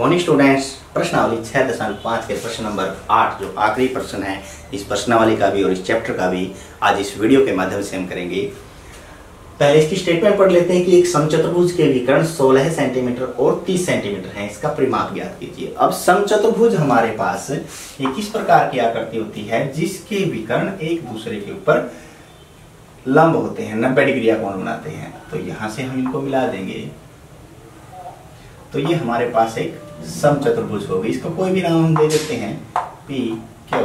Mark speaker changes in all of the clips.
Speaker 1: Morning students, प्रश्नावली 6.5 के प्रश्न नंबर 8 जो आखिरी प्रश्न है इस प्रश्नावली का भी और इस चैप्टर का भी आज इस वीडियो के माध्यम से हम करेंगे। पहले इसकी स्टेटमेंट पढ़ लेते हैं कि एक समचतुर्भुज के विकर्ण 16 सेंटीमीटर और 30 सेंटीमीटर है, इसका परिमाप ज्ञात कीजिए। अब समचतुर्भुज हमारे पास एक इस प्रकार की आकृति होती है जिसके विकर्ण एक दूसरे के ऊपर लंब होते हैं, 90 डिग्री कोण बनाते हैं। तो यहां से हम इनको मिला देंगे तो ये हमारे पास एक समचतुर्भुज होगी। इसको कोई भी नाम हम दे देते हैं P Q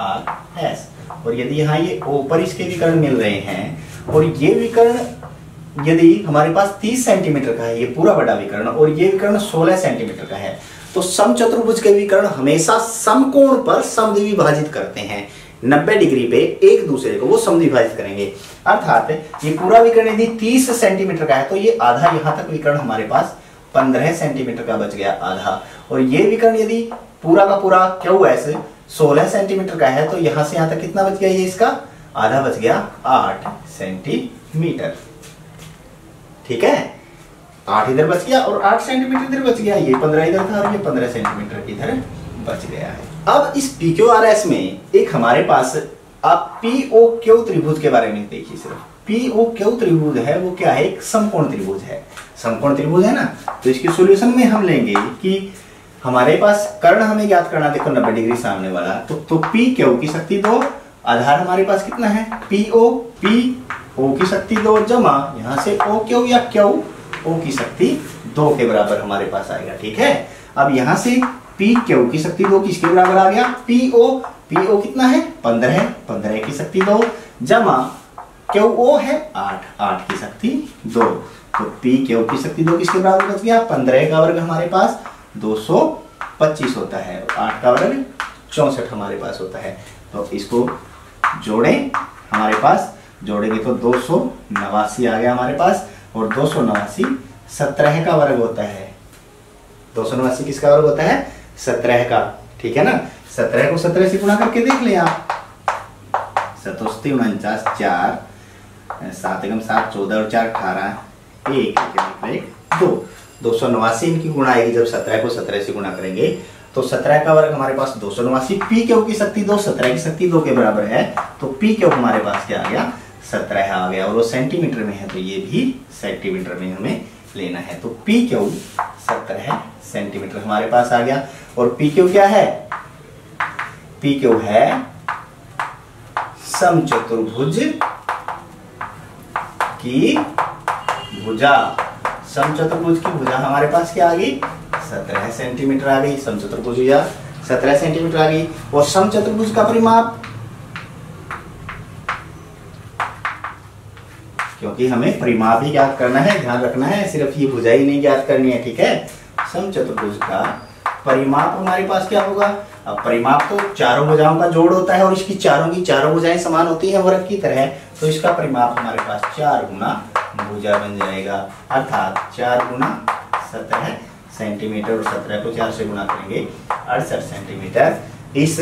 Speaker 1: R S। और यदि यहाँ ये O पर इसके विकर्ण मिल रहे हैं और ये विकर्ण यदि हमारे पास 30 सेंटीमीटर का है, ये पूरा बड़ा विकर्ण, और ये विकर्ण 16 सेंटीमीटर का है, तो समचतुर्भुज के विकर्ण हमेशा समकोण पर समद्विभाजित करते हैं। 90 डिग्री पे एक दूसरे को वो समद्विभाजित करेंगे। अर्थात ये पूरा विकर्ण यदि 30 सेंटीमीटर का है तो ये आधा यहाँ तक विकर्ण हमारे पास 15 सेंटीमीटर का बच गया, आधा। और ये विकर्ण यदि पूरा का पूरा QS 16 सेंटीमीटर का है तो यहां से यहां तक कितना बच गया, ये इसका आधा बच गया 8 सेंटीमीटर। ठीक है, 8 इधर बच गया और 8 सेंटीमीटर इधर बच गया। ये 15 इधर था और ये 15 सेंटीमीटर इधर बच गया है। अब इस PQRS में एक हमारे पास आप POQ त्रिभुज के बारे में देखिए। सिर्फ POQ त्रिभुज है वो क्या है, एक समकोण त्रिभुज है। समकोण त्रिभुज है ना, तो इसके सॉल्यूशन में हम लेंगे कि हमारे पास कर्ण हमें ज्ञात करना, देखो 90 डिग्री सामने वाला, तो PQ की शक्ति 2, आधार हमारे पास कितना है PO की शक्ति 2 जमा यहाँ से OQ या QO की शक्ति 2 के बराबर हमारे पास आएगा। ठीक है, अब यहाँ से PQ की शक्ति 2 किसके बराबर आ गया, PO कितना है 15 की शक्ति 2 जमा QO है 8 की शक्ति 2। तो PQ की शक्ति 2 किसके बराबर बच गया, 15 का वर्ग हमारे पास 225 होता है, 8 का वर्ग 64 हमारे पास होता है। तो इसको जोड़ें, हमारे पास जोड़ेंगे तो 289 आ गया हमारे पास, और 289 17 का वर्ग होता है। 289 किसका वर्ग होता है, 17 का। ठीक है ना, 17 को 17 से गुणा करके देख लें आप, 7 49 4 7 एकम 7 14 और 4 18 1 2 289 इनकी गुणा आएगी। जब 17 को 17 से गुणा करेंगे तो 17 का वर्ग हमारे पास 289, PQ की शक्ति 2 17 की शक्ति 2 के बराबर है, तो PQ हमारे पास क्या आ गया 17 आ गया। और वो सेंटीमीटर में है तो ये भी सेंटीमीटर में हमें लेना है। तो PQ 17 सेंटीमीटर हमारे पास आ गया। और PQ क्या है, PQ है समचतुर्भुज की भुजा। समचतुर्भुज की भुजा हमारे पास क्या आ गई, 17 सेंटीमीटर आ गई। समचतुर्भुज भुजा 17 सेंटीमीटर आ गई। और समचतुर्भुज का परिमाप, क्योंकि हमें परिमाप ही ज्ञात करना है, ध्यान रखना है, सिर्फ ये भुजा ही नहीं ज्ञात करनी है। ठीक है, समचतुर्भुज का परिमाप हमारे पास क्या होगा। अब परिमाप तो चारों भुजाओं का जोड़ होता है और इसकी चारों भुजाएं समान होती हैं वर्ग की तरह, तो इसका परिमाप हमारे पास 4 गुना भुजा बन जाएगा। अर्थात 4 गुना 17 सेंटीमीटर, और 17 को 4 से गुणा करेंगे 68 सेंटीमीटर इस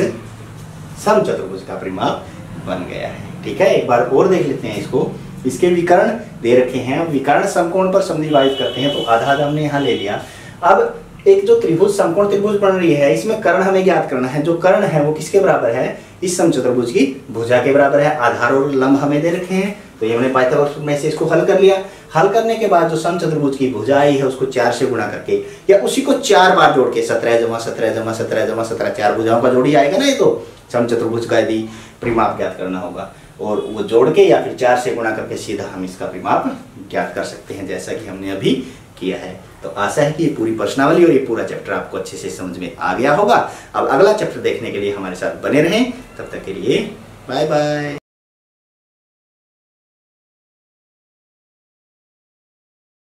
Speaker 1: समचतुर्भुज का परिमाप बन गया है। ठीक है, एक बार और देख लेते हैं इसको। इसके विकर्ण दे रखे हैं, विकर्ण समकोण पर समद्विभाजित करते हैं, तो आधा हमने यहाँ ले लिया। अब एक जो त्रिभुज समकोण त्रिभुज बन रही है, इसमें कर्ण हमें ज्ञात करना है। जो कर्ण है वो किसके बराबर है, इस समचतुर्भुज की भुजा के बराबर है। आधार और लंब हमें दे रखे हैं, तो ये हमने पाइथागोरस में से इसको हल कर लिया। हल करने के बाद जो समचतुर्भुज की भुजा आई है उसको 4 से गुणा करके, या उसी को 4 बार जोड़ के 17 जमा 17 जमा 17 जमा 17 4 भुजाओं का जोड़ ही आएगा ना ये तो समचतुर्भुज का, यदि परिमाप ज्ञात करना होगा। और वो जोड़ के या फिर 4 से गुणा करके सीधा हम इसका परिमाप ज्ञात कर सकते हैं, जैसा कि हमने अभी किया है। तो आशा है कि ये पूरी प्रश्नावली और ये पूरा चैप्टर आपको अच्छे से समझ में आ गया होगा। अब अगला चैप्टर देखने के लिए हमारे साथ बने रहें, तब तक के लिए बाय बाय।